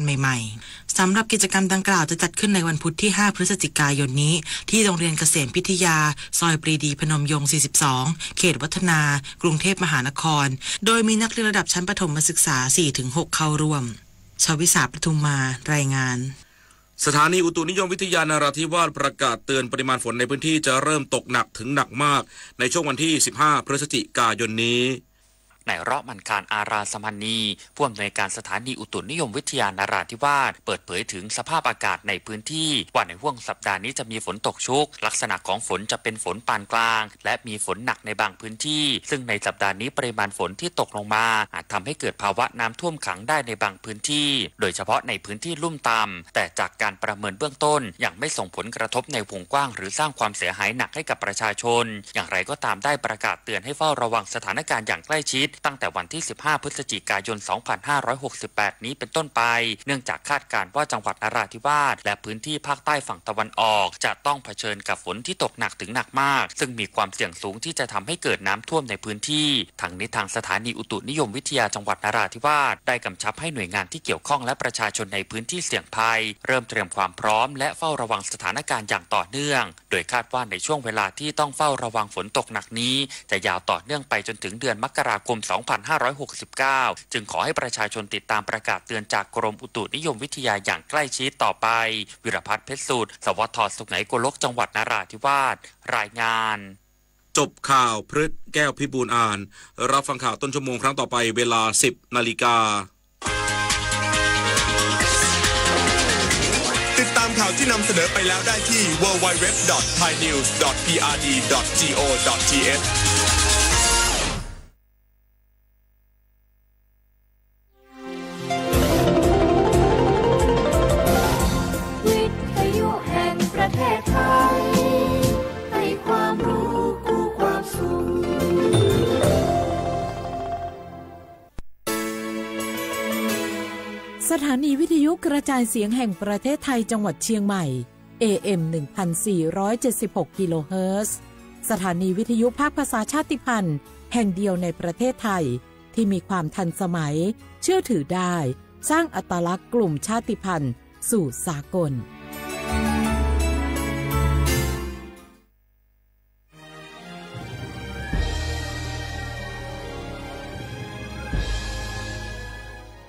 ใหม่ๆสำหรับกิจกรรมดังกล่าวจะจัดขึ้นในวันพุธที่5พฤศจิกายนนี้ที่โรงเรียนเกษมพิทยาซอยปรีดีพนมยงค์42เขตวัฒนากรุงเทพมหานครโดยมีนักเรียนระดับชั้นประถมศึกษา 4-6 เข้าร่วมชวิสาปทุมมารายงานสถานีอุตุนิยมวิทยานราธิวาสประกาศเตือนปริมาณฝนในพื้นที่จะเริ่มตกหนักถึงหนักมากในช่วงวันที่15พฤศจิกายนนี้นายเราะห์มันคารอาราสมันนีผู้อำนวยการสถานีอุตุนิยมวิทยานราธิวาสเปิดเผยถึงสภาพอากาศในพื้นที่ว่าในห่วงสัปดาห์นี้จะมีฝนตกชุกลักษณะของฝนจะเป็นฝนปานกลางและมีฝนหนักในบางพื้นที่ซึ่งในสัปดาห์นี้ปริมาณฝนที่ตกลงมาอาจทำให้เกิดภาวะน้ำท่วมขังได้ในบางพื้นที่โดยเฉพาะในพื้นที่ลุ่มต่ำแต่จากการประเมินเบื้องต้นยังไม่ส่งผลกระทบในวงกว้างหรือสร้างความเสียหายหนักให้กับประชาชนอย่างไรก็ตามได้ประกาศเตือนให้เฝ้าระวังสถานการณ์อย่างใกล้ชิดตั้งแต่วันที่15พฤศจิกายน 2568 นี้เป็นต้นไปเนื่องจากคาดการณ์ว่าจังหวัดนราธิวาสและพื้นที่ภาคใต้ฝั่งตะวันออกจะต้องเผชิญกับฝนที่ตกหนักถึงหนักมากซึ่งมีความเสี่ยงสูงที่จะทำให้เกิดน้ำท่วมในพื้นที่ทางนี้ทางสถานีอุตุนิยมวิทยาจังหวัดนราธิวาสได้กำชับให้หน่วยงานที่เกี่ยวข้องและประชาชนในพื้นที่เสี่ยงภัยเริ่มเตรียมความพร้อมและเฝ้าระวังสถานการณ์อย่างต่อเนื่องโดยคาดว่าในช่วงเวลาที่ต้องเฝ้าระวังฝนตกหนักนี้จะยาวต่อเนื่องไปจนถึงเดือนมกราคม 2569จึงขอให้ประชาชนติดตามประกาศเตือนจากกรมอุตุนิยมวิทยาอย่างใกล้ชิดต่อไปวิรพัฒน์เพชรสูตรสวท.สุขไหนโกลกจังหวัดนราธิวาสรายงานจบข่าวพฤษแก้วพิบูลอ่านรับฟังข่าวต้นชั่วโมงครั้งต่อไปเวลา 10 นาฬิกาติดตามข่าวที่นำเสนอไปแล้วได้ที่ www.thainews.prd.go.thสถานีวิทยุกระจายเสียงแห่งประเทศไทยจังหวัดเชียงใหม่ AM 1476 กิโลเฮิรตซ์สถานีวิทยุภาคภาษาชาติพันธุ์แห่งเดียวในประเทศไทยที่มีความทันสมัยเชื่อถือได้สร้างอัตลักษณ์กลุ่มชาติพันธุ์สู่สากล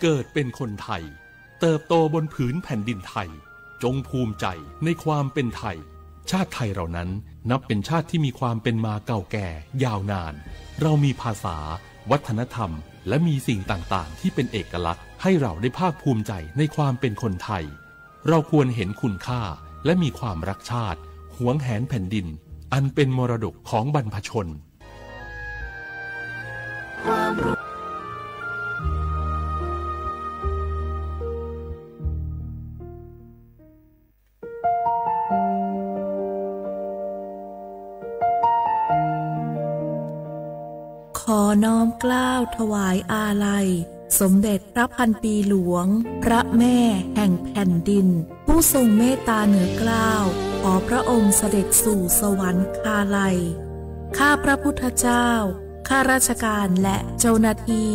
เกิดเป็นคนไทยเติบโตบนผืนแผ่นดินไทยจงภูมิใจในความเป็นไทยชาติไทยเรานั้นนับเป็นชาติที่มีความเป็นมาเก่าแก่ยาวนานเรามีภาษาวัฒนธรรมและมีสิ่งต่างๆที่เป็นเอกลักษณ์ให้เราได้ภาคภูมิใจในความเป็นคนไทยเราควรเห็นคุณค่าและมีความรักชาติหวงแหนแผ่นดินอันเป็นมรดกของบรรพชนขอน้อมเกล้าถวายอาลัยสมเด็จพระพันปีหลวงพระแม่แห่งแผ่นดินผู้ทรงเมตตาเหนือเกล้าขอพระองค์เสด็จสู่สวรรคาลัยข้าพระพุทธเจ้าข้าราชการและเจ้าหน้าที่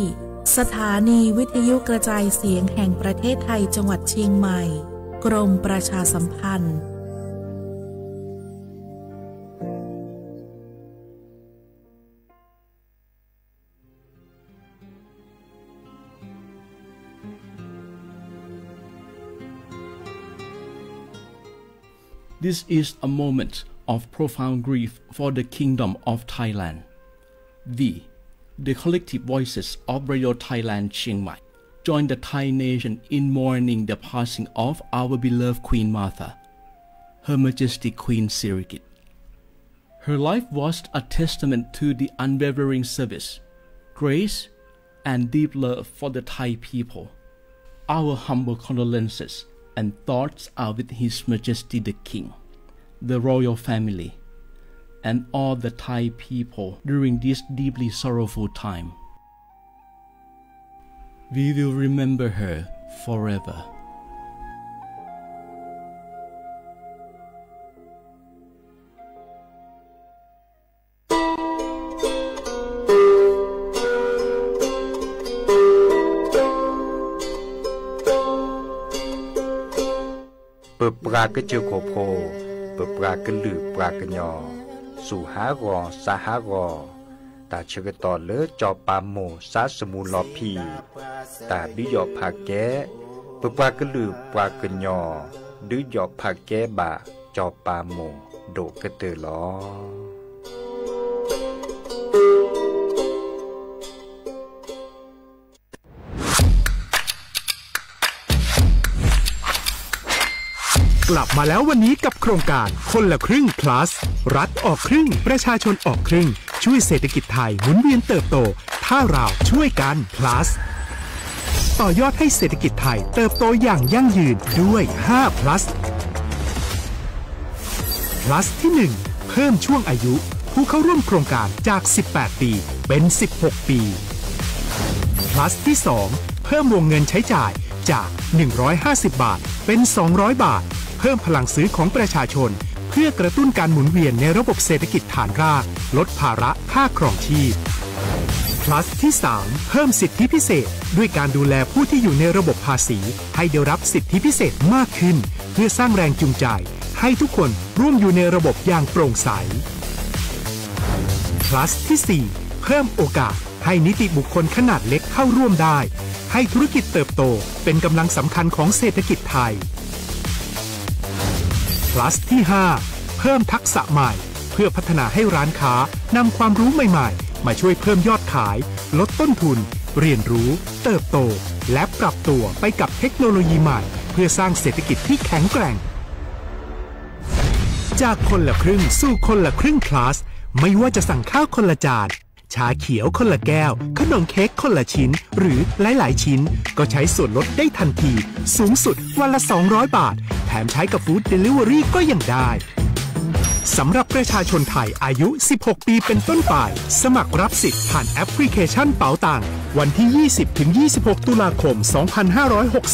สถานีวิทยุกระจายเสียงแห่งประเทศไทยจังหวัดเชียงใหม่กรมประชาสัมพันธ์This is a moment of profound grief for the Kingdom of Thailand. The collective voices of Radio Thailand Chiang Mai join the Thai nation in mourning the passing of our beloved Queen Martha, Her Majesty Queen Sirikit. Her life was a testament to the unwavering service, grace, and deep love for the Thai people. Our humble condolences and thoughts are with His Majesty the King, the royal family, and all the Thai people during this deeply sorrowful time. We will remember her forever. ปิดปลากระเจือโคโพเปิดปลากระลือปลากระยอสู่หากอสาหากอตาเชกตอเลจอปาโมซาสมูลอพีตาดิยอพาแกเปิดปลากระลือปลากระยอดิยอพาแกบาจอปาโมโดกระเตอลอกลับมาแล้ววันนี้กับโครงการคนละครึ่ง plus รัฐออกครึ่งประชาชนออกครึ่งช่วยเศรษฐกิจไทยหมุนเวียนเติบโตถ้าเราช่วยกัน plus ต่อยอดให้เศรษฐกิจไทยเติบโตอย่างยั่งยืนด้วย5 plus plus ที่1เพิ่มช่วงอายุผู้เข้าร่วมโครงการจาก18ปีเป็น16ปี plus ที่2เพิ่มวงเงินใช้จ่ายจาก150บาทเป็น200บาทเพิ่มพลังซื้อของประชาชนเพื่อกระตุ้นการหมุนเวียนในระบบเศรษฐกิจฐานรากลดภาระค่าครองชีพ plus ที่3เพิ่มสิทธิพิเศษด้วยการดูแลผู้ที่อยู่ในระบบภาษีให้ได้รับสิทธิพิเศษมากขึ้นเพื่อสร้างแรงจูงใจให้ทุกคนร่วมอยู่ในระบบอย่างโปร่งใส plus ที่4เพิ่มโอกาสให้นิติบุคคลขนาดเล็กเข้าร่วมได้ให้ธุรกิจเติบโตเป็นกำลังสำคัญของเศรษฐกิจไทย plus ที่5เพิ่มทักษะใหม่เพื่อพัฒนาให้ร้านค้านำความรู้ใหม่ๆมาช่วยเพิ่มยอดขายลดต้นทุนเรียนรู้เติบโตและปรับตัวไปกับเทคโนโลยีใหม่เพื่อสร้างเศรษฐกิจที่แข็งแกร่งจากคนละครึ่งสู่คนละครึ่ง plus ไม่ว่าจะสั่งข้าวคนละจานชาเขียวคนละแก้วขนมเค้กคนละชิ้นหรือหลายๆชิ้นก็ใช้ส่วนลดได้ทันทีสูงสุดวันละ200บาทแถมใช้กับฟู้ดเดลิเวอรี่ก็ยังได้สำหรับประชาชนไทยอายุ16ปีเป็นต้นไปสมัครรับสิทธิ์ผ่านแอปพลิเคชันเป๋าตังวันที่ 20-26 ตุลาคม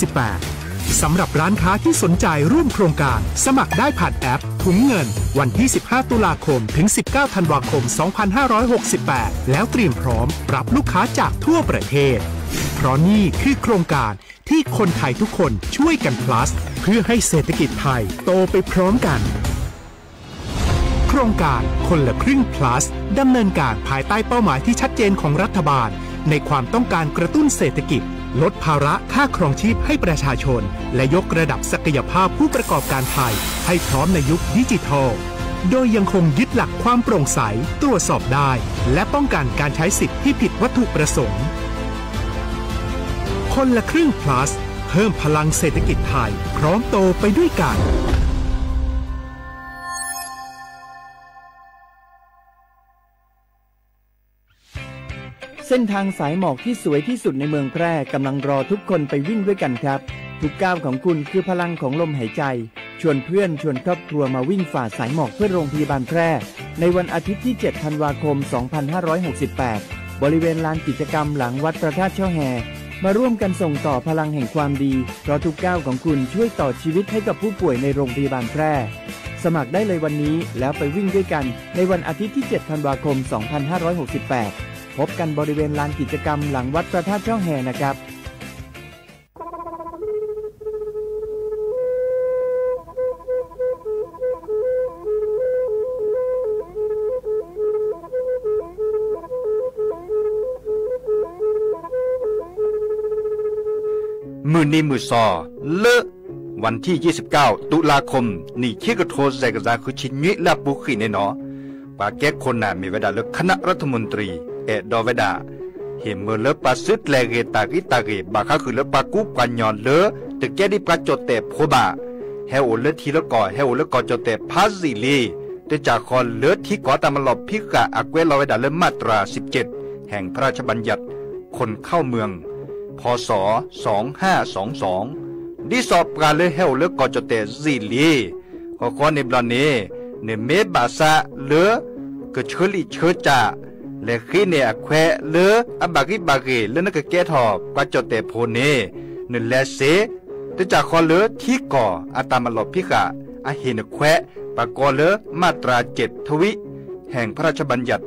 2568สำหรับร้านค้าที่สนใจร่วมโครงการสมัครได้ผ่านแอปถุงเงินวันที่15ตุลาคมถึง19ธันวาคม 2568แล้วเตรียมพร้อมรับลูกค้าจากทั่วประเทศเพราะนี่คือโครงการที่คนไทยทุกคนช่วยกัน plus เพื่อให้เศรษฐกิจไทยโตไปพร้อมกันโครงการคนละครึ่ง plus ดำเนินการภายใต้เป้าหมายที่ชัดเจนของรัฐบาลในความต้องการกระตุ้นเศรษฐกิจลดภาระค่าครองชีพให้ประชาชนและยกระดับศักยภาพผู้ประกอบการไทยให้พร้อมในยุคดิจิทัลโดยยังคงยึดหลักความโปร่งใสตรวจสอบได้และป้องกันการใช้สิทธิที่ผิดวัตถุประสงค์คนละครึ่ง plus เพิ่มพลังเศรษฐกิจไทยพร้อมโตไปด้วยกันเส้นทางสายหมอกที่สวยที่สุดในเมืองแพร่กำลังรอทุกคนไปวิ่งด้วยกันครับทุกก้าวของคุณคือพลังของลมหายใจชวนเพื่อนชวนครอบครัวมาวิ่งฝ่าสายหมอกเพื่อโรงพยาบาลแพร่ในวันอาทิตย์ที่7ธันวาคม 2568บริเวณลานกิจกรรมหลังวัดพระธาตุช่อแฮมาร่วมกันส่งต่อพลังแห่งความดีเพราะทุกก้าวของคุณช่วยต่อชีวิตให้กับผู้ป่วยในโรงพยาบาลแพร่สมัครได้เลยวันนี้แล้วไปวิ่งด้วยกันในวันอาทิตย์ที่7ธันวาคม 2568พบกันบริเวณลานกิจกรรมหลังวัดพระธาตุช่อแฮนะครับ มือนี้มือซอเลอะวันที่29ตุลาคมนี่คิกโทแซกซาคือชิญิลาปุขีเนเนาะปาแก้คนน่ะมีเวลาเลิกคณะรัฐมนตรีดอเวดาเห็นเมื่อเลปาซึดแลเกตากิตาเกบาคาคือเลปากุปัญญอนเลตึกแกดิปาจดแต่โพบาเฮโอเลทีละก่อเฮโอเลก่อจดแต่พาซิลีแต่จากคอนเลที่ก่อตามลอบพิกะอักเวลอเวดาเลมาตรา17แห่งพระราชบัญญัติคนเข้าเมืองพ.ศ. 2522ดิสอบการเลเฮโอเลก่อจดแต่ซิลีข้อในบลานเนเนเมบาซาเลกเชลิเชจาและขี้เนอแควเลอบากิบาเกเลนกแกทอปาจเตโพเนนเลเซตจากคอเลที่ก่ออาตามลบพิกะอาหินแควปากอเลมาตรา7ทวิแห่งพระราชบัญญัติ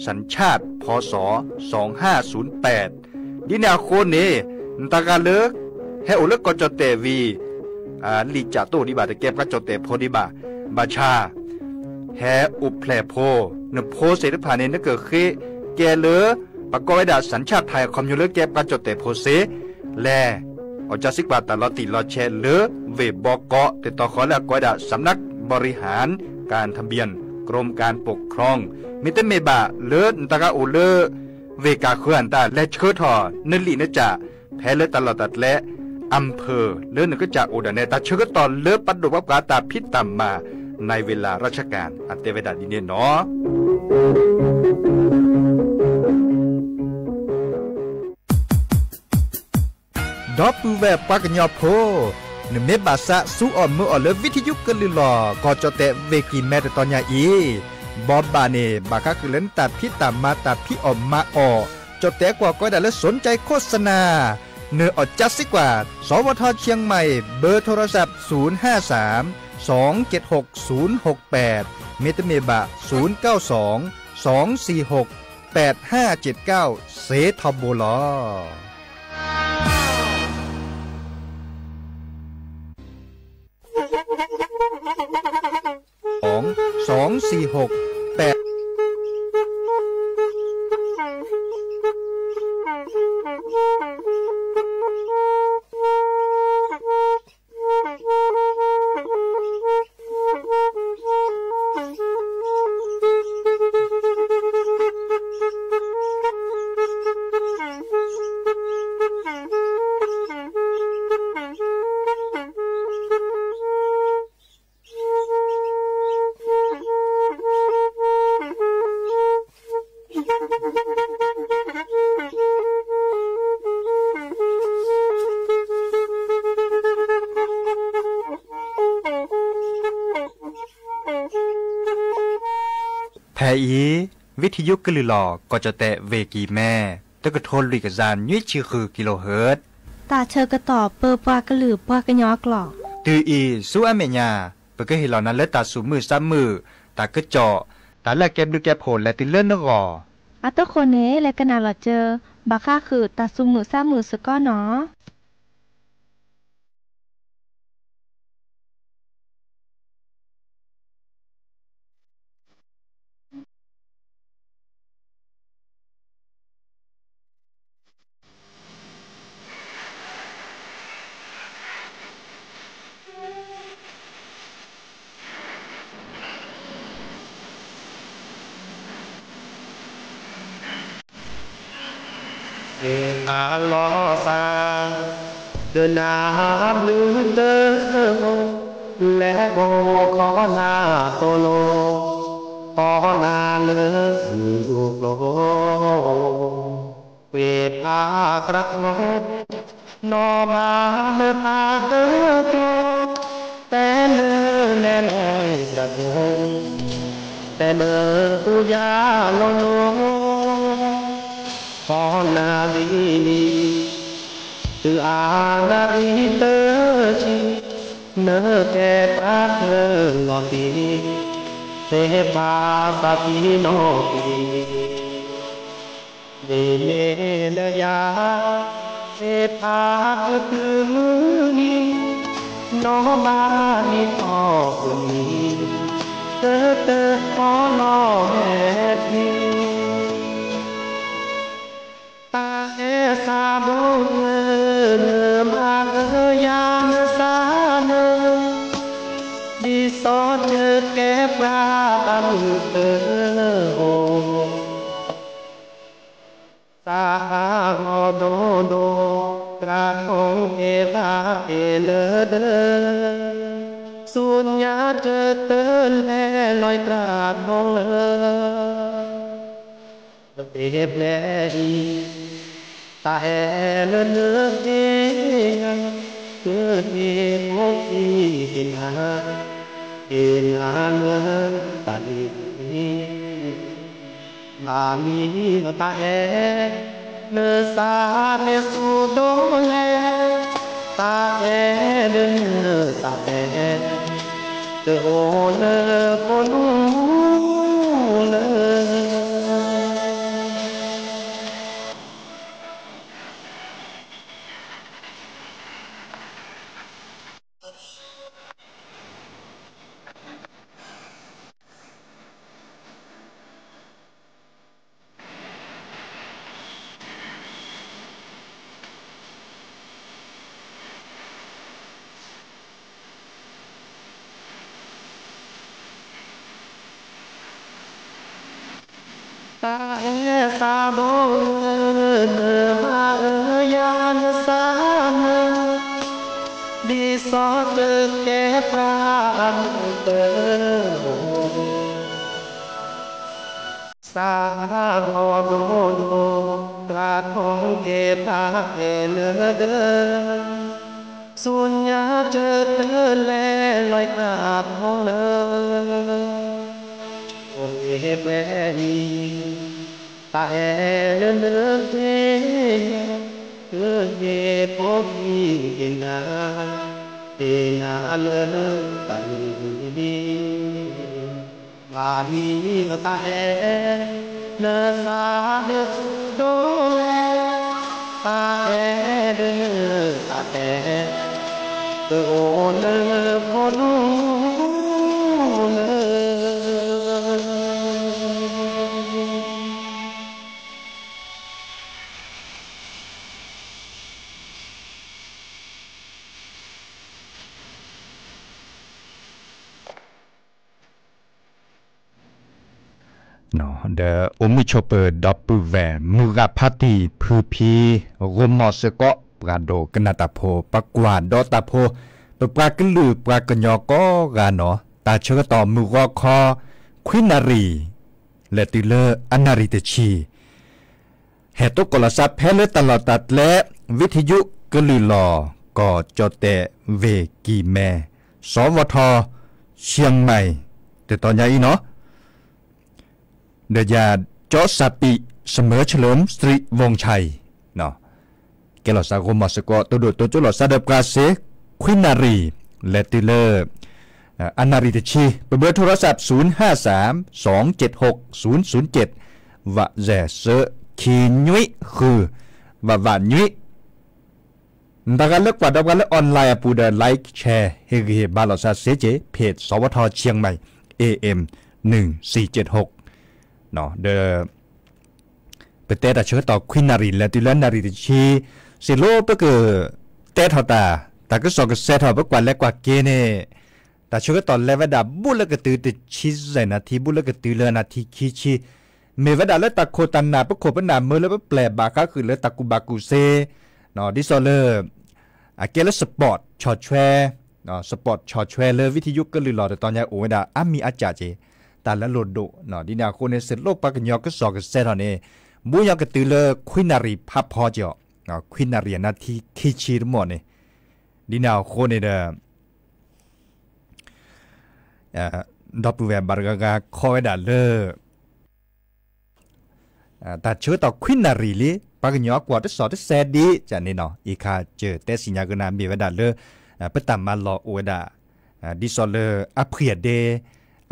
สัญชาติพ.ศ. 2508ดินาโคเนนตากาเลเฮโอเลกจเตวี ลีจ่าโตดิบาตะแกประจดแต่โพดิบาบาชาแฮอุแพลโพนโพเสรผ่านเนเกิดเคแกเลอปะกอยดาสัญชาติไทยคอมยูเลแกประจดแต่โพเสแลอจาสิกบาตลอติลอแชเลอเวบอกเกาะติดต่อขอและกอยดาสำนักบริหารการทะเบียนกรมการปกครองมิเตเมบาเลอตะกะโอเลอเวกาเคลื่อนตาและเชิดทอนลีนจ่าแพ้เลอตลอดตัดและอำเภอเลื่อนก็จากอุดรเนตาเชื่อตอนเลือปัดดุวับกาตาพิษต่ำมาในเวลาราชการอัตเตเวดาดินเนเนาะดอปูแวปากญอโพนเมบาสะสู้อ่อนมืออ่อนเลวิทยุกลือหลอก็จะแต่เวกินแม่ตอนยาอีบอบบาเนบากะคือเล่นตัดพิษต่ำมาตัดพิออมมาออจะแต่กว่าก็ได้และสนใจโฆษณาเนื้ออดจัดสิกว่าสวทเชียงใหม่เบอร์โทรศัพท์053-276-068เมตเมบะ092-246-8579เซทอมโบลอ246-8แพอีวิทยุกลือหลอก็จะแตะเวกีแม่ตะกะโทนลิกะจานยุ้ยชื่อคือกิโลเฮิรตซ์ตาเชอกระตอบเปอปากระหลือปากระยอกหลอกตืออีสู้อเมญาเปก็เห็นเหล่านั้นและตาสูมือซ้ำมือตากระเจาะตาแลกแกบดูแกโผล่และติเลื่อนนกออัตโคเนและกะนาหลอเจอบาค่าคือตาสูมือซ้ำมือสก้อเนาะอาลอฟาเดินน้ำลือเดินและโบขอนาโตโลขอนาเลือโลเวทอาครักนอมาเลืออาเดินแต่เลือแน่นดังแต่เลืออุยาลงขอนาดีtừ à đi tớ chi nỡ kẹt ác ngọt đi thế ba tí nó đi về nên ya thế tha cứ ni nó ba đi to đi tớ tớ có lo hết đi ta e sa bố nơ ma ya nơ sa nơ đi so chơ kép ra tâm tơ hồ sa ngô đô đô ra không e ra e lơ đơ xuân nhá chơ tơ lê loi ra không lơ đẹp lẽ đi ta hè lớn nước đi cứ đi ngốc đi hình lớn ta đi mà mi ta hè lơ xa lê su đô lê ta hè lơ ta hè từ ô lơ cô lơ ตาตาโบมาอยานสามดีสอดแก่พระเตอสาหอโดโดตราของเกตาเอเลือเดินสุญญาเจอแลลอยกราบห้องเลยโอ้ยแม่ดีตาเอเลือเดินคือเย่พบยีนาเอนาเลือตันดีบาลีตาเอเลือเดือโดตาเอเดือตาเอตัวโอนเลือพอดูเลืเนาะเดอโอมิชเปอร์ดับปูแวมูกาพาติพือพีโรมอสเกาะปราโดกนาตาโพปะกวาดอตาโพปปรากลือปรากญอก็กาเนาะตาเชกต่อมูกอคอควินารีและติเลออนาริตชีเหตุกลสัพเพลตลอดตัดและวิทยุกลือลอก็จดแต่เวกีแมสวทเชียงใหม่แต่ตอนนี้เนาะเดียจอสปิเสมอเฉลิมสตรีวงชัยเนาะเกลอสากรมสกอตัวดูตัวจุลสาเดปราเซควินารีเลติเลอร์อนาริตชีเบอร์โทรศัพท์053-276-007วะแจเซขีนุยคือวะนุยดังนั้นเลิกว่าดังนั้นเลิกออนไลน์ปูเดอร์ไลค์แชร์เฮเฮบาลอซาเซเจเพจสวทเชียงใหม่ AM 1476เนาะเดอเปเตตาเชื่อต่อควินารีและติเลนาริตชีเซโลเปก็เตทอตาแต่ก็สอกเซทอเปกว่าและกว่าเกเนแต่เชื่อต่อเลวดาบุลกตือติชิซนาทีบุลกตือเลนาทีคีชีเมวดาเลตะโคตันนาปะโคปนาเมเลปแปลบาคาคือเลตะกุบากุเซเนาะดิซอเลอะเกลสปอร์ตชอแชเนาะสปอร์ตชอแชเลวิทยุก็ลือหลอดตอนนี้โอเวดาอามีอาจารย์เจแต่ละโลดโดเนาะดินาโคเนเซโลปากญอก็สอกเซทอเนบุยากตือเลควินารีพับพอจอเนาะควินารีนาทีคีชีรหมดเนี่ยดินาโคเนเดดับเบิลแวร์บาร์กาคอยดัลเลอร์แต่เชื่อต่อควินารีลีปากญอกว่าที่สอดที่แซดีจะนี่เนาะอีกาเจอแต่สิญญากนามีเวดาเลอร์เปิดตามมาลอโอเวดาดิซอเลอร์อเพียเด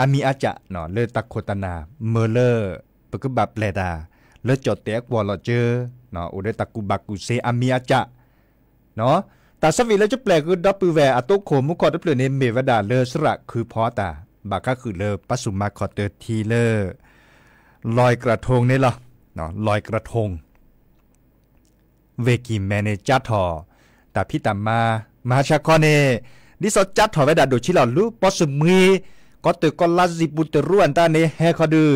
อามีอาจะเนาะเลอตะโคตนาเมเลอร์ปกบับเลดาเลอจอดแตกวอลเจอเนาะโอเดตะกุบักกุเซอามีอาจะเนาะแต่สวีแล้วจะแปลคือดับเบิลแวร์อโตโคมุคอดับเบิลเนเมเวดาเลอสระคือพอตาบาก็คือเลอปัสสุมาคอเตอร์ทีเลอร์ลอยกระทงนี่ล่ะเนาะลอยกระทงเวกิแมเนจัดทอแต่พี่ตามมาชาคอเนดิสอจัดทอไว้ดาโดชิลอลูปอสมีก็เตก็ลาซิบุตรวนตาเนแฮคอดู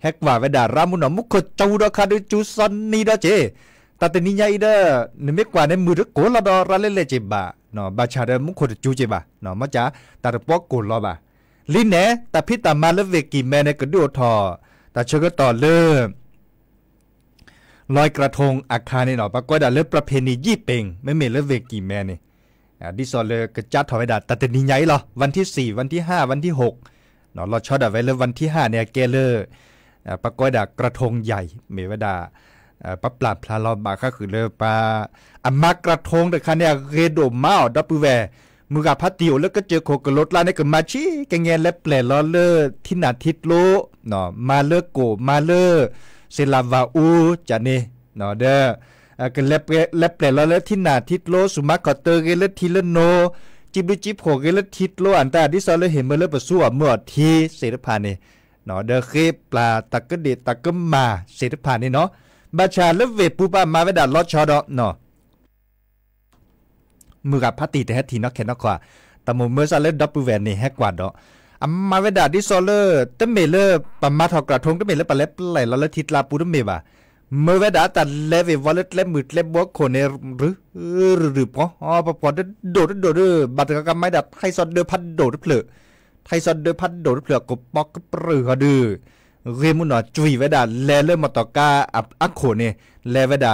แฮกว่าไว้ดารามุนมุขจูดอคาดูจูซอนนี่ดอเจแต่ตนี้ใหญ่เด้อนึกว่าในมือโกลอดอราเลเลเจบะเนาะบาชาเดมุขจูเจบะเนาะมาจ้าแต่ปอกโกลอบะลินเนแต่พี่ตามมาแล้วเวกิแมเนก็ดูทอแต่เชื่อก็ต่อเลิกลอยกระทงอาคารนี่เนาะปรากฏว่าเลิกประเพณียี่เป่งไม่เมเลิกเวกิแมนี่ดิซอเลก็จัดถอยดาแต่นี้ใหญ่หรอวันที่4วันที่5วันที่6เนาะเราชอดไว้เลยวันที่5เนี่ยเกเลอร์ปรากฏว่ากระทงใหญ่เมวดาปะปลาพลาลอบาก็คือเลยปลาอามากระทงแต่คันเนี่ยเรโดมาอดับเบิลแวร์มือกับพัดติวแล้วก็เจอโคกรถลาในกับมาชีแกงเงินและแปลล้อเลอที่นาทิดโลเนาะมาเลโกมาเลเซลาวาอูจานี่เนาะเด้อกันและแปลล้อเลที่นาทิดโลสุมาคอเตอร์เกลทิลโนจิบจิบโคเกลทิดโลอันตาที่ซอเลเห็นเมื่อเลปสู้เมื่อทีเสรพานี่เนาะเด้อเคปลาตะกเดตะกมาเสรพานี่เนาะบาชาเลเวปูปามาเวดาลอชอดเนาะมือกับพัตติแต่ทีนักแข่งนักกว่าแต่โมเมื่อซาเลดับเบิลแวนนี่แฮกกว่าดอ มาเวดาดิโซเลอร์ตเมเลอร์ปมาทอกระทงตเมเลอร์ปะเล็บไหลละทิตลาปูตเมบ่าเมื่อเวดาตัดเลวิวอลเลตเล็บมืดเล็บบวกคนเนหรือปอปอโดดบัตรกรรมไม่ดับไทยซอดเดือพัดโดดเปลือกไทยซอดเดือพัดโดดเปลือกกบปอกเปลือกดื้อเรมุนอจุยเวดาเลเลอร์มาตอกาอักโคเนเลเวดา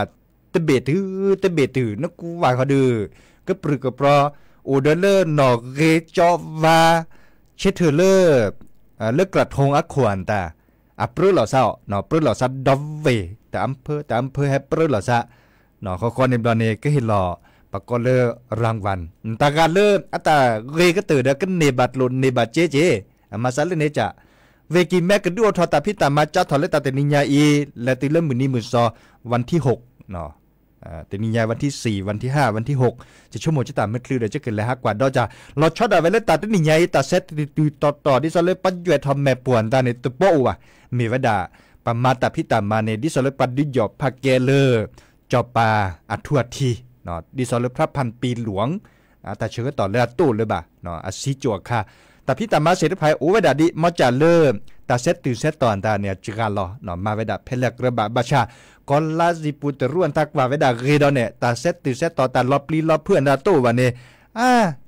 ตเบตือนักกูวายเขาดื้อก็ปลือกปลอโอเดเลอร์นอเกจอวาเชเทเลอร์เลือกกระทงอักขวนตาปลื้อหล่อเศร้าหนอปลื้อหล่อซะดอฟเวแต่อำเภอแฮปปลื้อหล่อซะหนอเขาในบอลเนก็เห็นหล่อปากก็เลอรางวัลตาการเลิอัตาเรก็ตื่นแล้วก็เนบัดลุนเนบัดเจมาซาเลเนจะเวกิแม่ก็ดูทอตาพิตามาจ้าทอเลตาเตนิญาอีและติเริ่มมือนี้มือซอวันที่6เนาะแต่นิยายวันที่4วันที่5วันที่6จะชั่วโมงจะตามไม่คลือเดี๋ยวจะเกิดแล้วฮักกว่าดอจะเราช็อตเอาไว้แล้วตัดนิยายตัดเซตต่อดิซอลเลยปัจจุบันทำแม่ป่วนตาในตัวโป้ว่ะมีวดาปมาตาพิตามาในดิซอลเลยปัดดิจอบพักเกเลอจอปาอัทวทีเนาะดิซอลเลยพระพันปีหลวงแต่เชื่อต่อเลยตู้เลยบ่ะเนาะอาศิจวกค่ะแต่พิตามาเสด็จภัยโอวดาดิมอจ่าเลิตาเซตตื่นเซตตอนตาเนี่ยจิกาลอเนาะมาเวดาเพลกระบาบาชากอลลาซิปุตรวนทักว่าเวดาเรดอนเนี่ยตาเซตตื่นเซตตอนตาลอปลีลอเพื่อนดาโตวันเนี่ย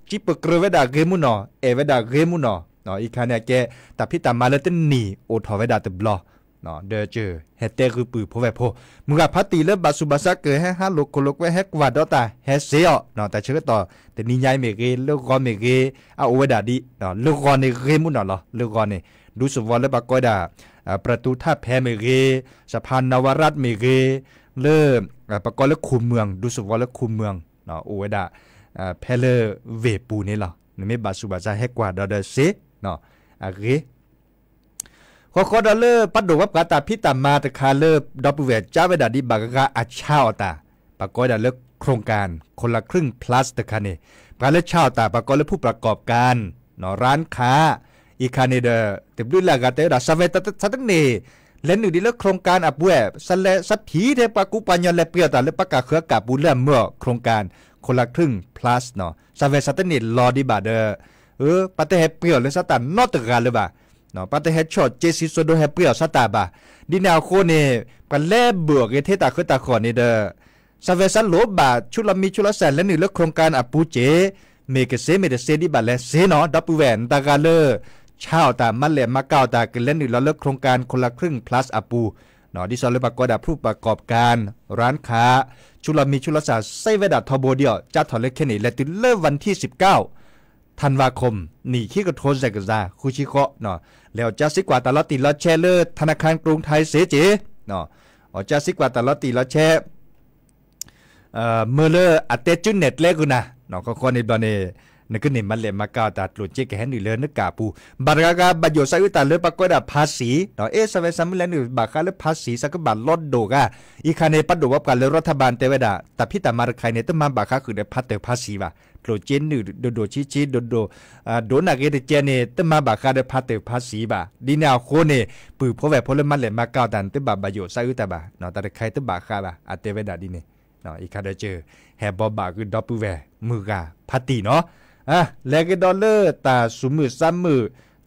จิปกระเวดาเรมุนอเวดาเรมุนอเนาะอีกครั้งเนี่ยแกแต่พิตามาเลตันนีโอทอเวดาตบลอเนาะเดอเจอเฮเตคือปือพอเวโพมึงกับพัตตีเลิบาสุบาซาเกยให้ฮัลโลโคโลกไว้ให้กวาดอตาเฮเซียเนาะแต่เชื่อต่อแต่นิยายเมเกเลิกกอนเมเกโอเวดาดิเนาะเลิกกอนในเรมุนอเหรอเลิกกอนเนี่ยดูสุวรรณและปากดาประตูท่าแพเมเกสะพานนวรัตน์เมเกเริ่มปากและคุมเมืองดูสุวรรณและคุมเมืองเนาะโอเวดาแพเลเวปูนี่เหรอไม่บาสุบาซาให้กว่าดอเดเซเนาะเกขอดอเลอร์ปัดดูวับกาตาพิตามาตะคาเลอร์ดอปเวจ้าเวดาดิบากกาอาชาวตาปากดาเลิกโครงการคนละครึ่ง plus ตะคาเนปากเลชาวตาปากเลผู้ประกอบการเนาะร้านค้าอีคาเนเดอเต็มด้วยลากาเตอร์ดาซาเวตตัดเนเล่นอยู่ดีเลิกโครงการอับเวสันเลสัตถีเทปากุปัญญาเลเปียตาเลปากาเขือกาบูเล่เมื่อโครงการคนละครึ่ง plus เนาะซาเวสัตเนลอดิบาเดอปาเตเฮเปียเลสตานอตกาเลยบ่าเนาะปาเตเฮช็อตเจซิโซโดเฮเปียสตาบ่าดินาโคเนปันแลเบือกเทตาคือตาขอนี่เดอซาเวสันโลบาชุลมีชุลแสนและนี่เลิกโครงการอับปูเจเมกเซเมเดเซดิบาเลเซเนาะดับเวนตากาเลอชาวตามันแหลมมาเก้าตากินเล่นอยู่แล้วเลิกโครงการคนละครึ่ง plus อัปูเนาะดิซอลเลปากอดาผู้ประกอบการร้านค้าชุลมีชุลสาไซเวดาทอโบเดียวจัดถอดเล็กแค่นี้และติดเลิกวันที่19ธันวาคมนี่ขี้กระโทนแซกซาคุชิโกเนาะแล้วจะซิกว่าตลอดติดละแชเลอร์ธนาคารกรุงไทยเสเจเนาะจะซิกว่าตลอดติดละแชเมเลอร์อัตเตจุนเน็ตเล็กกูนะเนาะคนในบอลเนี่ยนึกนี่มันเลยมาก้าวตาตรวจเช็คแค่หนึ่งเลยนึกกาปูบาร์กาบัดโยสัยอุตาเลือปากดาภาษีเนาะสมัยสมัยแล้วหนึ่งบาร์คาเลือภาษีสักบาทลดโดกอีคาเนปัดโดวับกันเลยรัฐบาลเตวดาแต่พี่ตามาใครเนี่ยต้องมาบาร์คาคือได้พัดเตภาษีว่ะตรวจเจนหนึ่งโดชี้โดนักเอเจเนต้องมาบาร์คาได้พัดเตภาษีว่ะดีแนวโคเนปืนพอแบบพลมันเลยมาก้าวตันต้องบาโยสัยอุตาบ่าเนาะแต่ใครต้องบาร์คาบ่ะเตวดาดีเนี่ยเนาะอีคาเดเจอแฮบบอบาคือดอปเวมือกาพัตตีเนาะแลกดอลเลอร์ตาสุมือซ้ำมือ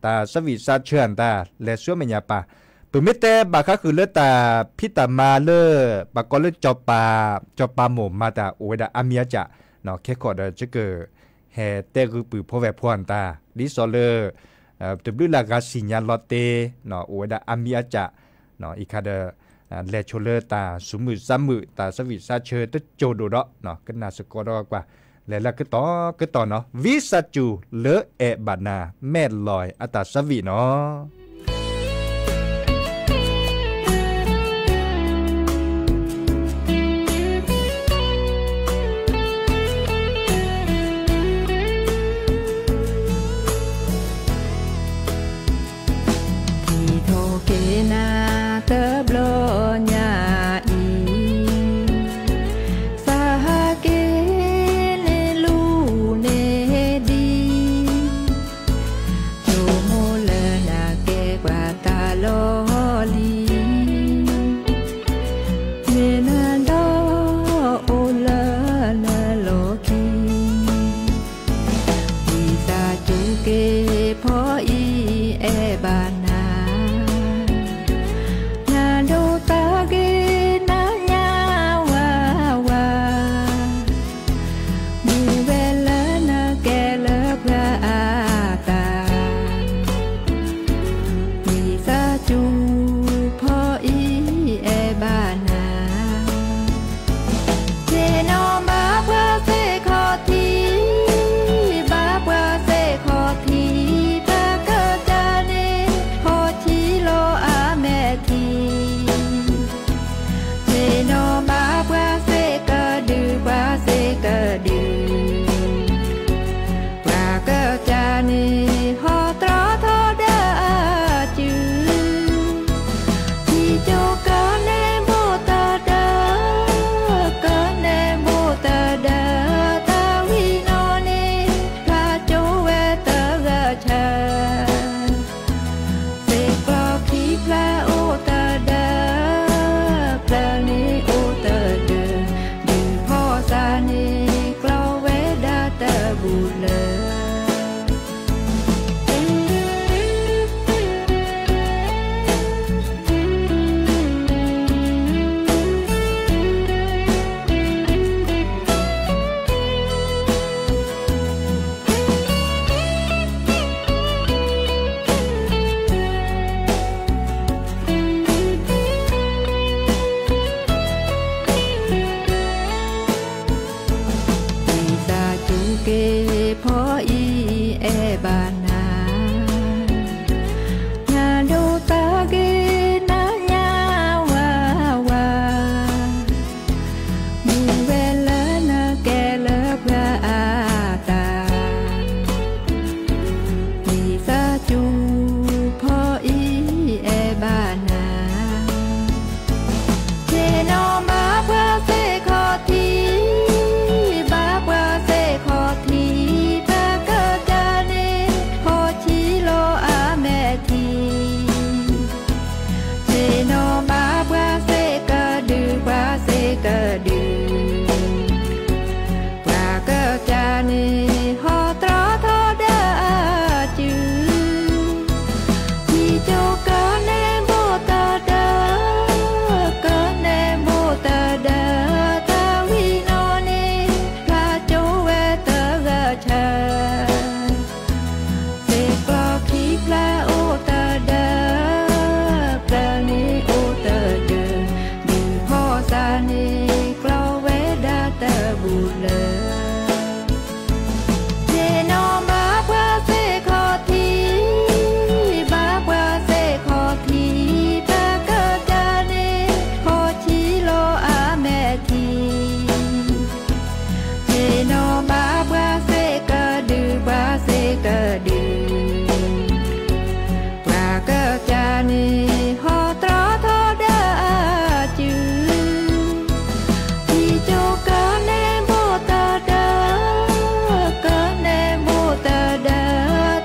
ตาสวิซาเชิญตาและช่วยเมียปาเปิดมิเตบาคาคือเลือตาพิตามาเลอปากก็เลือจอปาหมมาตาโอเวดาอามียจะเนาะแค่ขอดจะเกิดแห่เตคือปือพอแวพวนตาดิซอเลอร์ตึบลือลากาสิญญาลอเตเนาะโอเวดาอามียจะเนาะอีคาเดแลโชเลอร์ตาสุมือซ้ำมือตาสวิซาเชิญตโจโดดเนาะก็น่าสกอดกว่าแล้วก็ต่อเนาะวิสัจูเลเอบานาแม่ลอยอัตสวีเนาะที่โทเกนาเตบโลญาพออี บานาญาดูตาเกนาญาวาวามีเวลานาแกเลพระอาตามีสาจูพออีเอบานาเจโนมาพระเสขอทีบาพระเสขอทีปะกะจาเนโฮชิโลอาเมทีเจโนมาพระเสกะดือพระเสกะดือปะกะจาเนโฮตรอทอดาจือที่โจกะเนโบตาดากะเนโบตาดาตาวิโนเนพระโจเวตะกะชาเสกลอคีพระโอตาดาพระนิโอตาเดดีพ่อสาเนกลอเวดาตะบุเลเจโนมาพระเสขอทีบาพระเสขอทีปะกะจาเนโฮชิโลอาเมทีเจโนมาพระเสกะดือพระเสกะดือปะกะจาเนโฮตรอทอดาจือที่โจกะเนโบตาดากะเนโบตาดา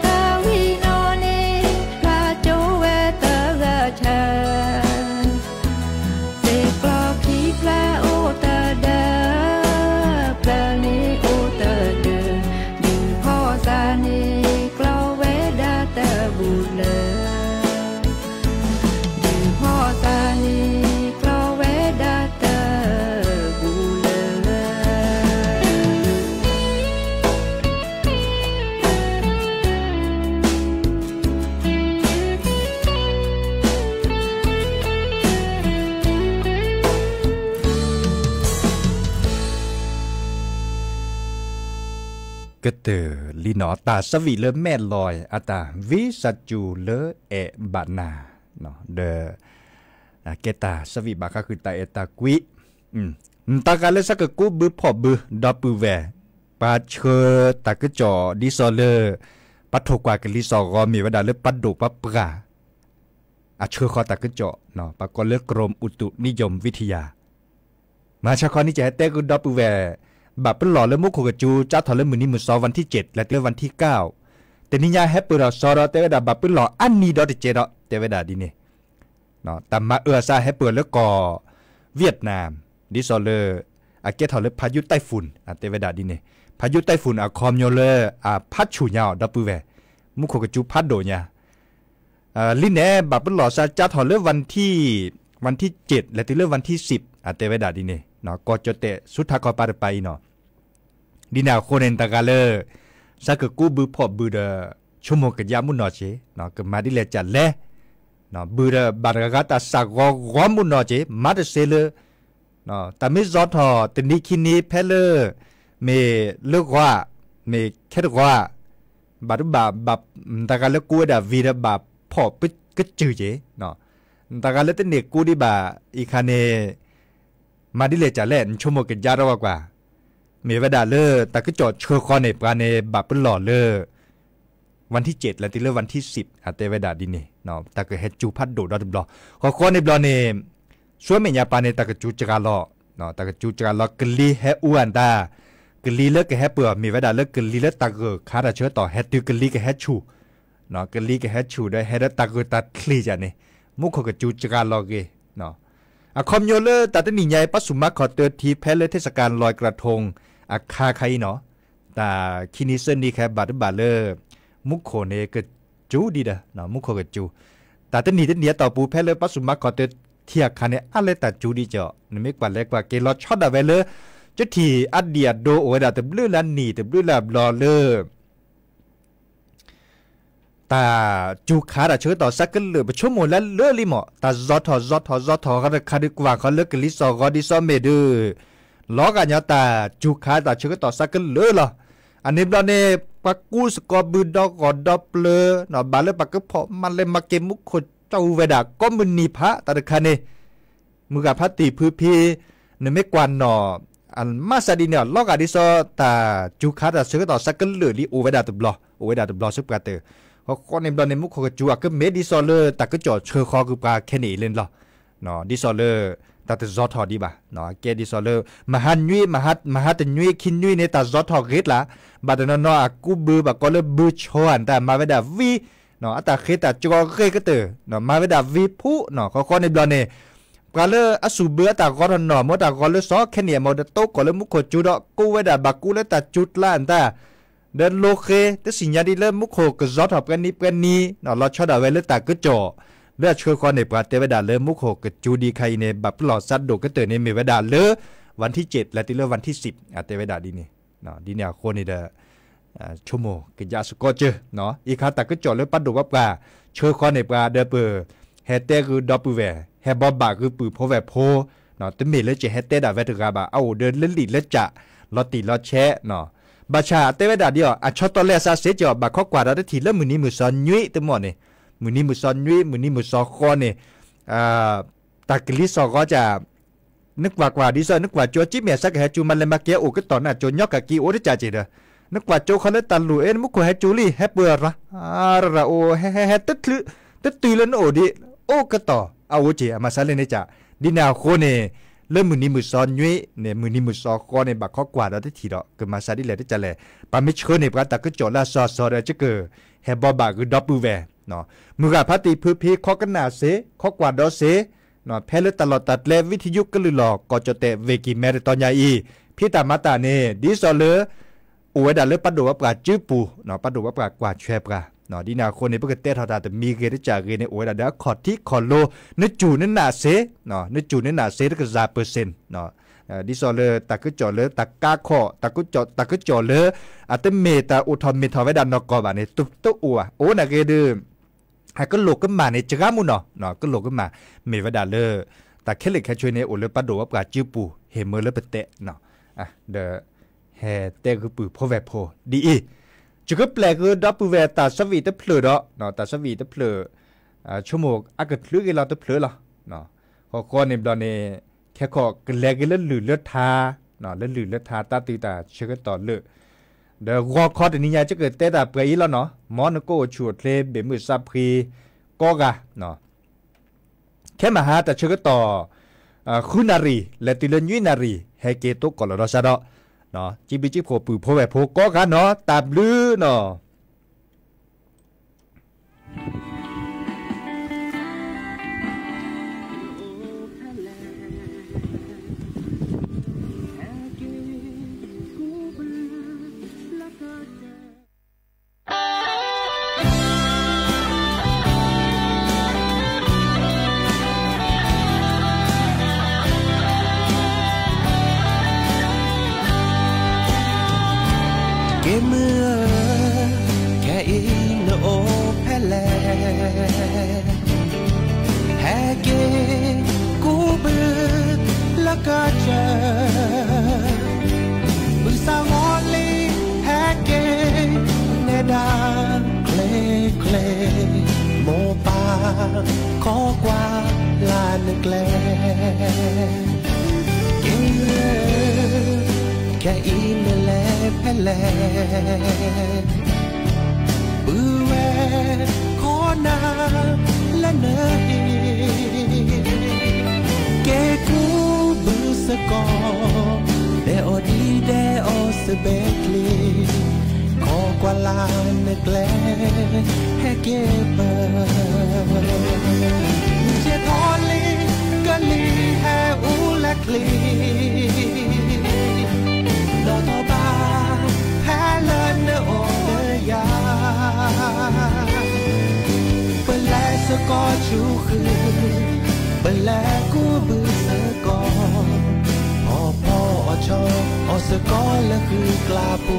ตาวิโนเนพระโจเวตะกะชาเสกลอคีพระโอตาดาพระนิโอตาเดดีพ่อสาเนกลอเวดาตะบุเลดีพ่อสาเนกลอเวดาตะบุเลก็เตอลีนอตาสวีเลแม่ลอยอาตาวิสัจจูเลเอบานาเนาะเดเกตาสวีบาก็คือตาเอตากวิตากาเลสักกูบือพอบือดอปือแวปาเชตากจอดิซอเลปัทกว่ากลิซอกอมีวดาเลปัดดุปะปราอาเชคอตากจอเนาะปากเลกรมอุตุนิยมวิทยามาชะคอนี่จะเตกูดอปือแวบับเป็นหล่อและมุกขกจูจ้าถอดเล่มมือนี้มือซอวันที่7และเตวันที่9แต่นิยาแฮปปี้เราซอเราเตวดาบับเป็นหล่ออันนี้ดอติเจดอเตวดาดีเนี่ยเนาะแต่มาซาแฮปปี้แล้วก็เวียดนามดิซอเลอร์อาเกตถอดเล่พายุไต้ฝุ่นเตวดาดีเนี่ยพายุไต้ฝุ่นคอมโยเลอร์พัดชูยาวดับปือแวมุกขกจูพัดโดเนี่ยลินเน่บับเป็นหล่อซาจ้าถอดเล่วันที่7และเตเล่วันที่10เตวดาดีเนี่ยเนาะก็จะเตะสุดท้ายก็ไปเนาะดินาโคเนนตากาเลสักกูบือพอบือเดชั่วโมงกับยามุนนอเจเนาะก็มาดิเลจัดแลเนาะบือเดบารากาตาสักกอมุนนอเจมาเดเซเลเนาะแต่ไม่จอดทอตนิคินีเพลเมเลิกว่าเมแค่ว่าบาดบับตากาเลกูดาวีดาบับพอปิกจือเจเนาะตากาเลตเนกูดิบาอีคาเนมาดิเลจ่าเล่นชั่วโมงกันยารกว่ามีเวลาเลิกแต่ก็จอดเชื่อคอในปราเนบับเป็นหล่อเลิกวันที่7และที่เลิกวันที่10เตเวดาดิเนเนาะแต่ก็เฮจูพัดโดดดอดบลอขอคอในบลอเนช่วยเมียปาเนแต่ก็จูจกาลอเนาะแต่ก็จูจกาลอกลีเฮอวันตากลีเลิกก็เฮเปื่อมีเวลาเลิกกลีเลิกตะเกอคาราเชื่อต่อเฮตือกลีก็เฮชูเนาะกลีก็เฮชูได้เฮดตะเกอตัดคลีจ้ะเนมุขก็จูจกาลอเกเนาะคอมโยเลอร์แต่ตนี่ใหญ่ปัสสุมาขอเตือนทีแพ้เลยเทศกาลลอยกระทงคาใครเนาะแต่คินิเซนนี่แค่บาดเลอร์มุขโคเนก็จูดีเด้อเนาะมุขโคก็จูแต่ตนี่เนี่ยต่อปูแพ้เลยปัสสุมาขอเตือนเทียคันเนี่ยอะไรแต่จูดีเจาะนี่ไม่กว่าเล็กกว่าเกลอช็อตอะเวเลอจะทีอัดเดียดโดโอดาแต่บลื้อลันนี่แต่บลื้อลับรอเลอตาจูขาดเชื่อต่อสักกันเลยไปชั่วโมงแล้วเลื่อลิหมอตาจอดทอเขาคาดีกว่าเขาเลิกกันลิซอกอดิซอเมดูล้อกันยาตาจูขาดเชื่อต่อสักกันเลยหรออันนี้เราเนี่ย ปากกูสกอบือดอกกอดอเปลอเนาะบาเลปากก็พอมันเลยมาเกมมุกโคเจ้าเวดาก็มึนนีพระตาดคันเนมือกับพระตีพื้นพีเนี่ยไม่กวนเนาะอันมาซาดีเนี่ยลอกอดิซอตาจูคาตาซื้อต่อสักกันเหลือลีโอเวดาตุบลอโอเวดาตุบลอซุปกาเตอเขาคนในบลอในมุกโคจูอ่ะก็เมดิซอเลอร์ตาก็จอดเชื่อคอคือปลาแค่นี้เล่นหรอเนาะดิซอเลอร์ตาจะจอดทอดีบ่ะเนาะแกดิซอเลอร์มหันยุยมหัดยุยคินยุยในตาจอดทอเกตละบาดนั้นเนาะกูบือบักก็เลยบือชวนแต่มาเวดาวีเนาะตาเกตาจอเกก็เตอเนาะมาเวดาวีผู้เนาะเขาคนในบลอเนี่ยกาเลอสูเบือตากอรนอมตากอเลซอแค่เนี่ยมดโตกอเลมุขจุดกูเวดาบักกูเลตาจุดล้านตาเดินโลเคแต่สิ่งยาดีเลมุขก็จอดทอกันนี้เนาะเราชอบเอาไว้เลตากก็จ่อเลือดช่วยคนในปราเทวดาเลมุขก็จูดีใครในแบบหลอดซัดโดก็เตอในเมวดาเลวันที่7และที่เลวันที่10เทวดาดีนี่เนาะดีเนี่ยคนนี่เด้อชั่วโมงก็ยาสุก็เจอเนาะอีกครั้งตากก็จ่อเลยปัดดูว่าปลาช่วยคนในปราเดอเปอร์เฮเตคือดอปูเวแฮบอบาคือปือโพแวโพเนาะแต่เมเลจะเฮเตดาเวตกาบาเอาเดินเล่นลีเลจะลอติลอแชะเนาะบาชาเตเวดาเดียวอะชอตอเลซาเสจอบาข้อกว่าดาทีแล้วมื้อนี้มื้อซอนยุ้ยตะหมอนี่มื้อนี้มื้อซอนยุ้ยมื้อนี้มื้อซอคอนี่ตากลิซอก็จะนึกว่าดิซอนึกว่าโจจิเมซักแฮจูมันเลยมาเกะโอก็ตอนน่ะโจยอกกะกีโอได้จ่าจิเด้อนึกว่าโจเขาเลยตันลุเอ็นมุกแฮจูลี่แฮเปือระระโอแฮตึตือแล้วโอดิโอก็ต่อเอาโอเจมาซาเลนจ่าดินาโคเนเริ่มมือนี้มือซ้อนยุ้ยเนี่ยมือนี้มือซ้อคอในบักข้อกว่าเราได้ทีดอกก็มาซาดิแลได้จ่าแลปามิชโคเนปราตาก็จอละซอได้จะเกิดแฮบอบาคือดอปูแวเนาะมือกับพัตติพื้นพีข้อกันหนาเสข้อกว่าดอเสเนาะแพ้เลือดตลอดตัดแลวิทยุก็ลือหลอกก็จะเตะเวกิแมรตอนใหญ่อีพี่ตามาตาเนดิซอเลอวยดาเลปัดดูว่าปลาจื้อปูเนาะปัดดูว่าปลากว่าแชปลาเนาะดีนาคนในปกติเท่าแต่มีเกณฑ์จากเกณฑ์ในโอ้ยเดี๋ยวขอที่ขอโลนึกจูนึกหนาเสเนาะนึกจูนึกหนาเสก็จะ%เนาะดิซอเลตะกุจอเลตะกาขอตะกุจอเลอาจจะเมตาอุทอมเมทอไว้ดันนกบาเนี่ยตุ๊อัวโอ้น่ะเกดือให้ก็โลกขึ้นมาในจักรมุนเนาะก็โลกขึ้นมาเมวดาเลแต่แค่เล็กแค่ช่วยในโอเลปัดดูว่าปลาจื้อปูเฮเมอเลเปเตะเนาะเดอแฮเตคือปูโพแวโพดีจุกแปลคือดับปูเวตาสวีตะเพลอเนาะตาสวีตะเพลชั่วโมงอากาศลึกเราตะเพลอล่ะเนาะขอในตอนนี้แค่ขอกแลกเลือดหรือเลือดทาเนาะเลือดทาตาตีตาเชื่อต่อเลือดเดี๋ยวคอตัวนี้ยาจะเกิดเตตาเปรย์แล้วเนาะมอนโกชวดเลเบมือซับพรีก็กะเนาะแค่มาหาแต่เชื่อต่อคุณนารีและติเลนยุนารีให้เกตุกอลรสะดอเนาะจีบีจีโผปือโผแวโผก็กันเนาะตาบลือเนาะเมื่อแค่อินโอแพลแฮเกกูบือละก็เจอบึงสาวงอลีแฮเกเนดาเคลโมปาขอกว่าลานแกลเกแค่อินแลแพลปือแวขอนาและเนยเกกูบือสกอเดโอดีเดโอสเบคลีขอกว่าลานแกลให้เกเบอเจทอลีกะลีแฮอูและคลีดอทอบาแพ้เลินเนโอเนยาเปแลสกอชูคือเปแลกูบือสกอพ่อชอสกอและคือกลาปู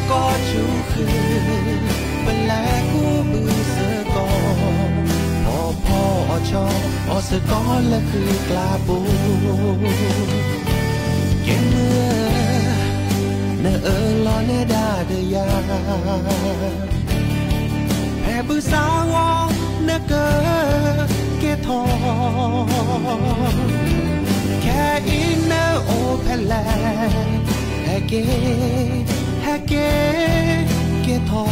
กอชูคือเป็นแลกูบือเสือกอพ่อชออเสือกอและคือกลาบูเก็บเมื่อเนอลอเนดาเดียแผ่บือสาวเนเกอเกทอแค่อินเนอโอเพลแฮเกเกทอ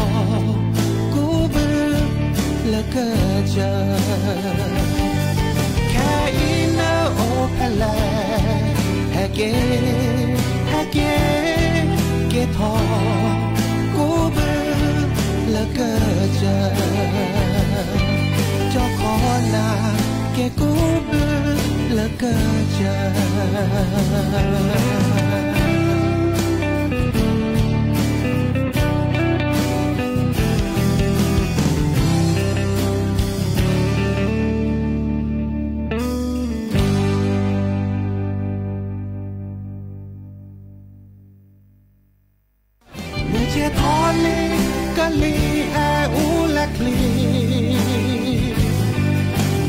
กูบือและเกอเจอแค่อินเนอโอเพลแฮเกทอกูบือและเกอเจอเจ้าขอนาแกกูบือและเกอเจอลีแออูและคลี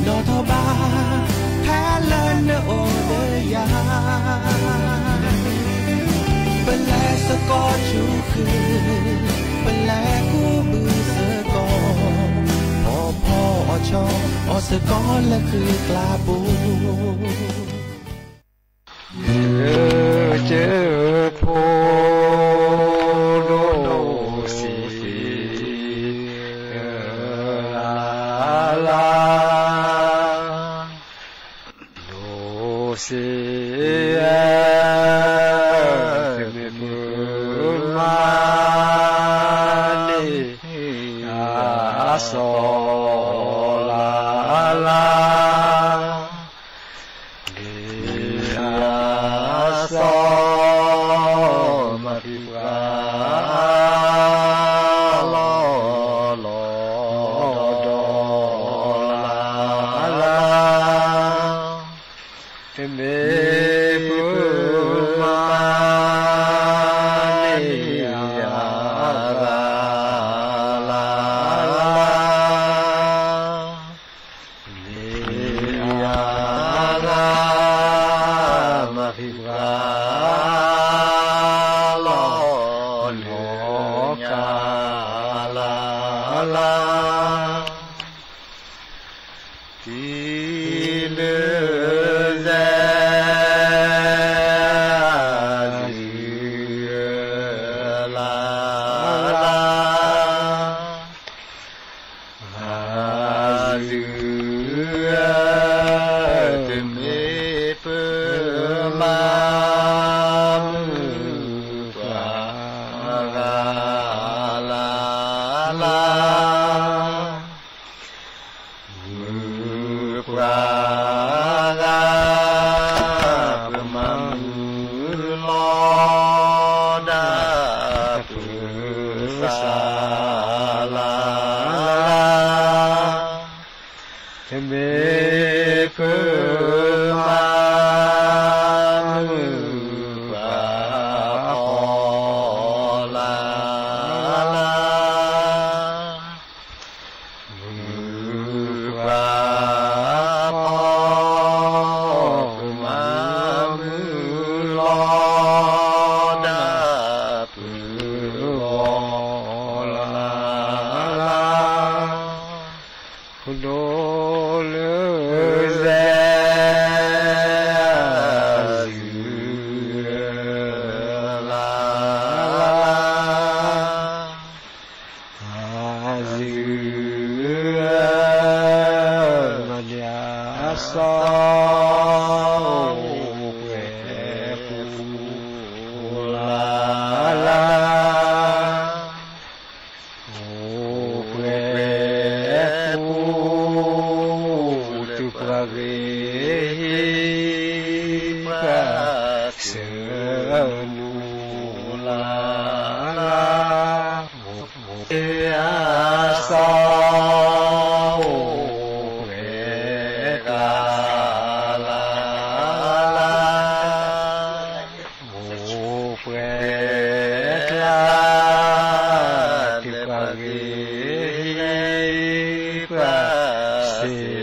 ดอทบาแพ้เลินโอเดียเป็นแลสกอชูคือเป็นแลกูบือเสือกอพ่อชอเสือกอและคือกลาบูเจอโพเสียมานีอาโซลาลาเดียโซมาริวาลอลอดอลาเมปุมานีอาราลาเนีอารามาภิวาลอโลกาลาลาทีเลสาวเวกา เ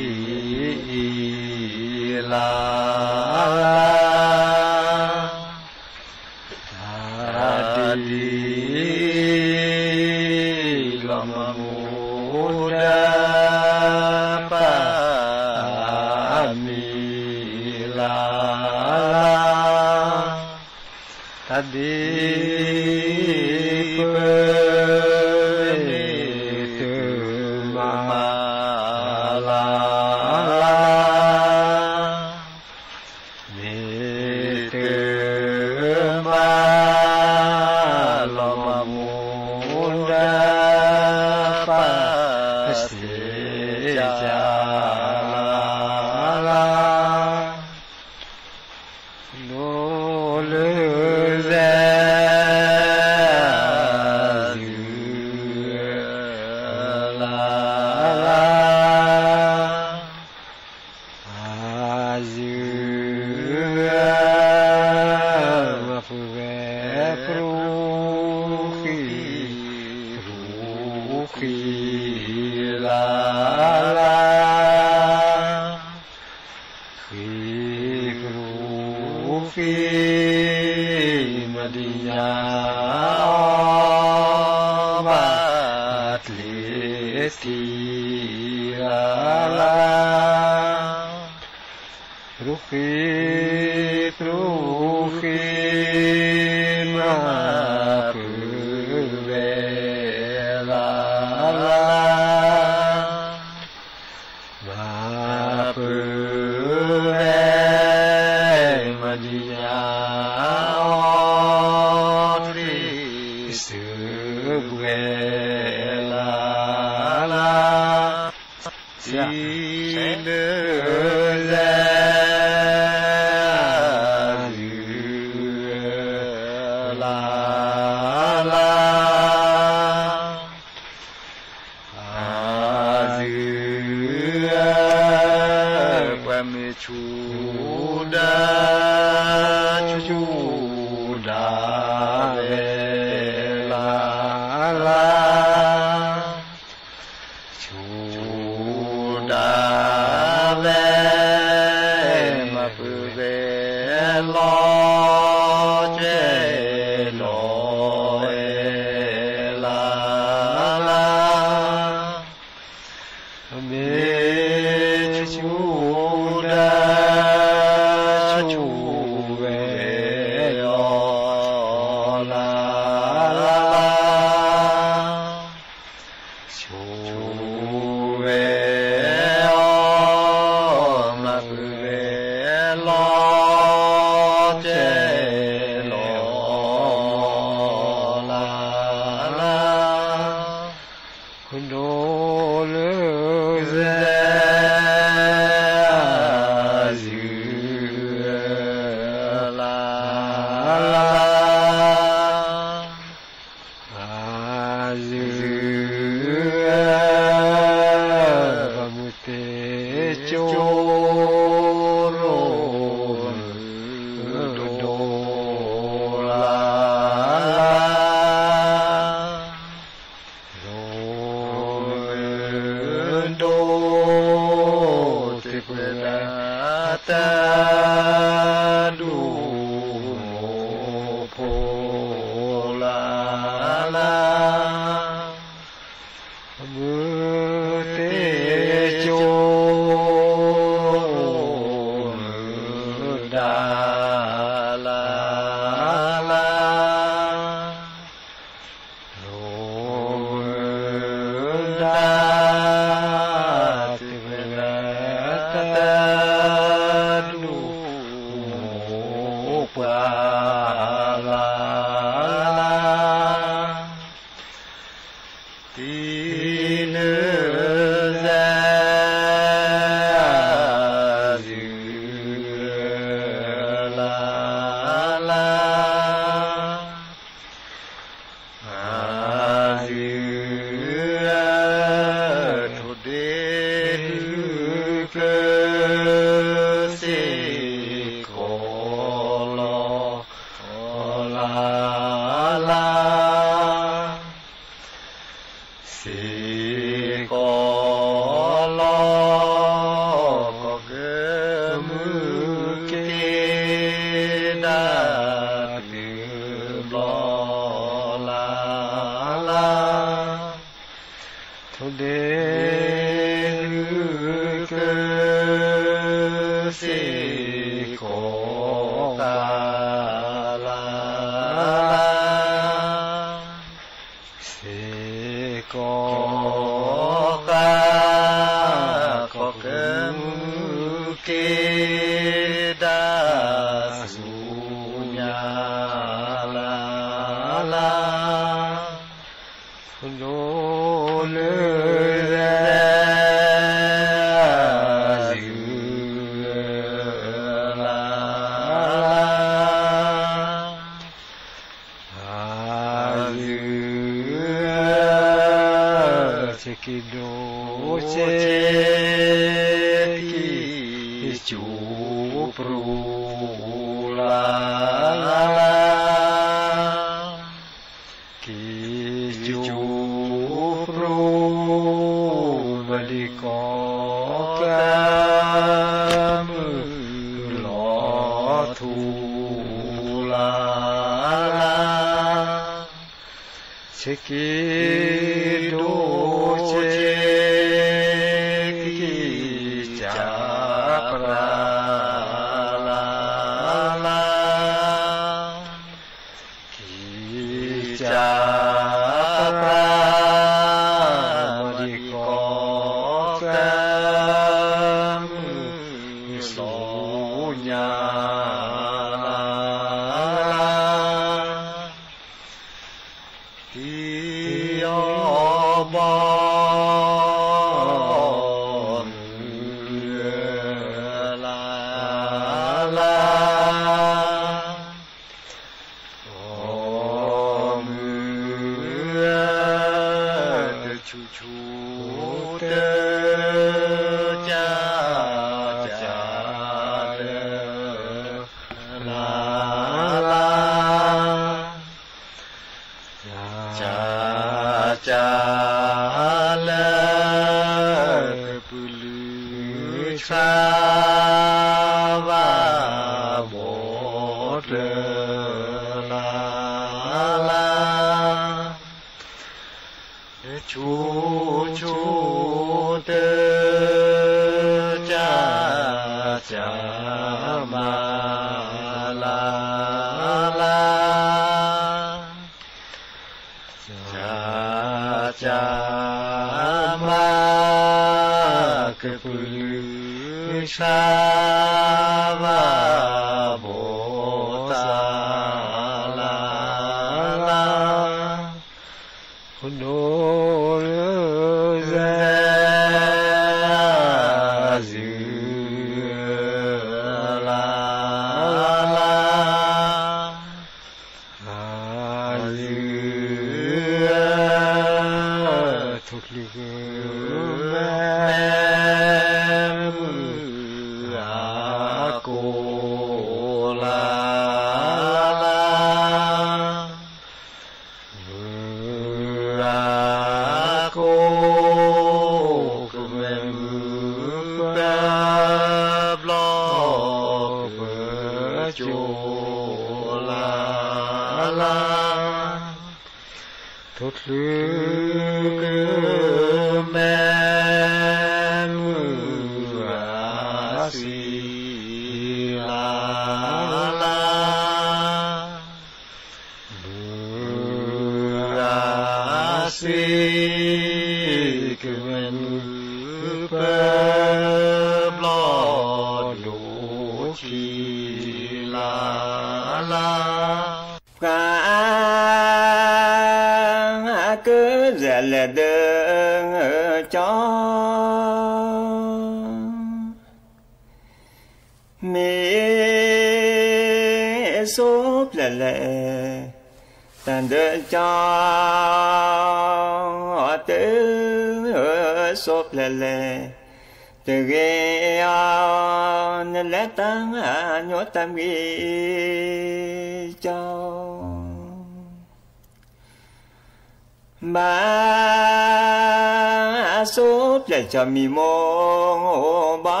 cho mi mô ba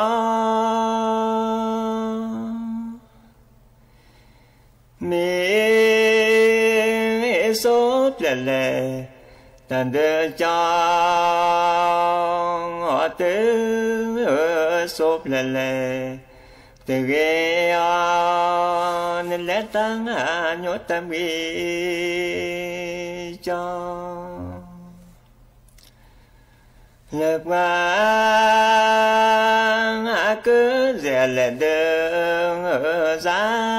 lệ tàn đưa cho họ tư sụp lệ từ ghê nên lẽ tăng nhốt tâm ghi cho lập ngang cứ dè lệ đường ra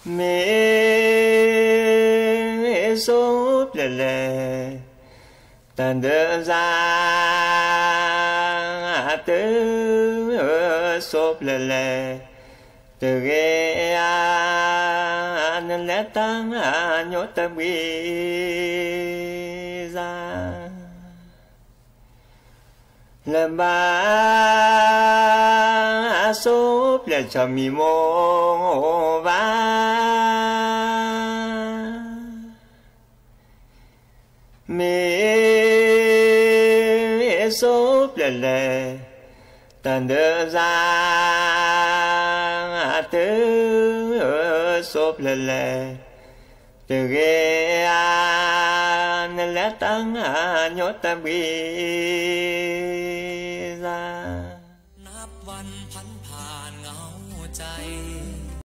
mi sụp lệ tàn đưa ra tư sụp lệ từ ghê nên lẽ tăng nhốt tâm ghi ra làm ba sụp lệ cho mi mô va mi sụp lệ tàn đưa ra tư sụp lệ từ ghê nên lẽ tăng nhốt tâm ghi raนับวันพันผ่านเงาใจ